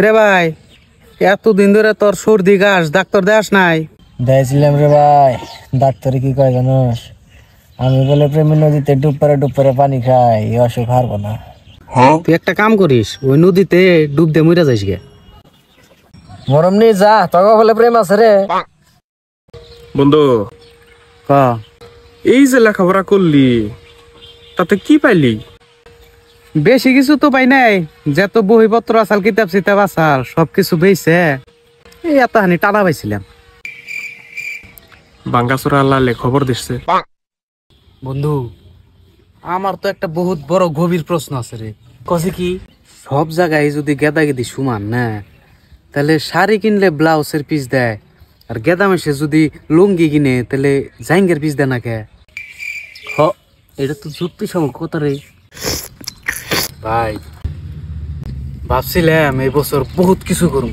রে ভাই, এতদিন ধরে তোর সর্দি কাশ, ডাক্তার দেখাস নাই? দেখছিলাম রে ভাই, ডাক্তারে কি কয় জানোস? আমি বলে প্রেমের নদীতে ডুব পারে পানি খাই, এই অসুখ হারবো না। তুই একটা কাম করিস, ওই নদীতে ডুব দিয়ে মরে যাইস গে। মরম নিয়ে যা, তোকে বলে প্রেম আছে রে। বন্ধু, ক এই যে লেখাপড়া করলি তাতে কি পাইলি? বেশি কিছু তো পাই নাই, যত বহিপত্র আসাল কিতাব চিতাব আসাল সবকিছু বেইছে, এই এতখানি টানা পাইছিলাম। বাঙ্গাসুরা আল্লাহ খবর দিচ্ছে। বন্ধু, আমার তো একটা বহুত বড় গভীর প্রশ্ন আছে রে। কছে কি, সব জায়গায় যদি গেদা গেদি সমান না, তাহলে শাড়ি কিনলে ব্লাউজের পিস দেয়, আর গেদা মেশে যদি লুঙ্গি কিনে তাহলে জাইঙ্গের পিস দেয় না কে? এটা তো যুক্তি সম্মত কথা রে ভাই। ভাবছিলাম এই বছর বহুত কিছু করুম।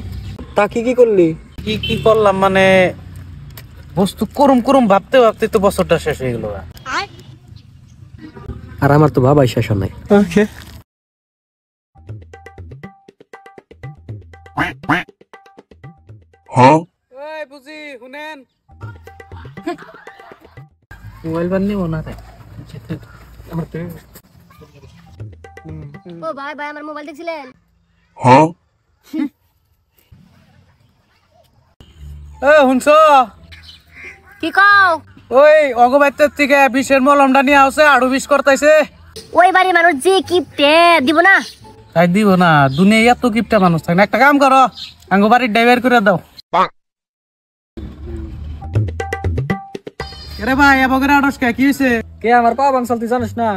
তা কি করলি? কি করলাম মানে, বস্তু করুম ভাবতে ভাবতে তো বছরটা শেষ হয়ে গেল। আর আমার তো ভাবাই শেষ নাই। এই বুঝি শুনেন, মোবাইল বান্নি মনে রে। ও ভাই ভাই আমার মোবাইল দেখছিলেন? শুনছ? কি কও? ওই অগবাইতের থেকে বিষের মলমটা নিয়ে আসে, আরো বিষ করতেছে। ওই বাড়ির মানুষ যে কিপটে, দিব না? তাই দিব না, দুনিয়া এত কিপটা মানুষ থাকে না। একটা কাম করো, আঙ্গ বাড়ির ড্রাইভার করে দাও। আরে ভাই, এবগের আড়স কি হয়েছে? কে আমার পা বাংসাল তুই জানিস না?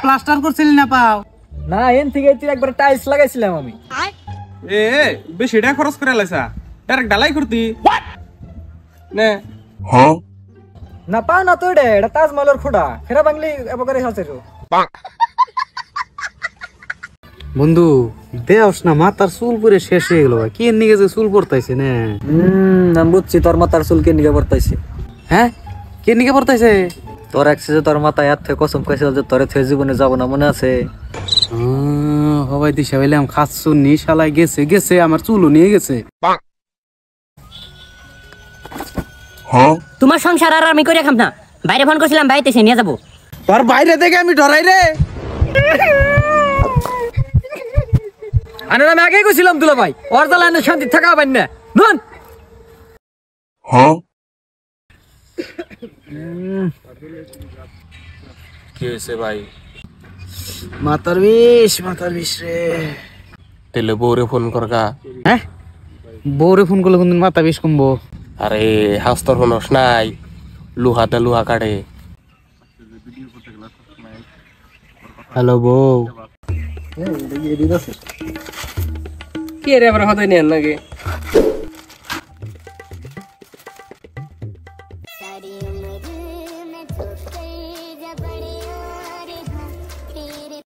প্লাস্টার করছিলি না পাও? না, এন থেকে তুই একবার টাইলস লাগাইছিলাম আমি। এ বেশি টাকা খরচ করে লাইছা, ডাইরেক্ট ডালাই করতি নে। না পা না তো এটা তাজমহলের খোড়া, ফেরা বাংলি এবকারে আছে। বন্ধু দেওস না, মাথার চুল পুরে শেষ হয়ে গেল। কি এর নিকে যে চুল পড়তাইছে না? আমি বুঝছি তোর মাথার চুল কে নিকে পড়তাইছে। হ্যাঁ, কে নিকে পড়তাইছে? তোর একসে তোর মাথায় হাত থেকে কসম খাইছিল যে তোরে থেকে জীবনে যাবো না, মনে আছে? হবাই দিশা বললাম খাচ্ছু নি শালায় গেছে আমার চুলও নিয়ে গেছে। তোমার সংসার আর আমি করে খাম না। বাইরে ফোন করছিলাম, বাড়িতে এসে নিয়ে যাবো। তোর বাইরে থেকে আমি ডরাই রে। আমি আগেই কইছিলাম দুলা ভাই, ওর জ্বালায় শান্তি থাকা পাই না। নুন কি হয়েছে ভাই? মাথার বিষ রে। তেলে বউরে ফোন করগা। হ্যাঁ, বউরে ফোন করলে কোনদিন মাথা বিষ কমবো? আরে হাস্তর হনস নাই, লুহাতে লুহা কাটে। হ্যালো বউ। কি রে আবার হদাই নেন নাকি? सारी उम्र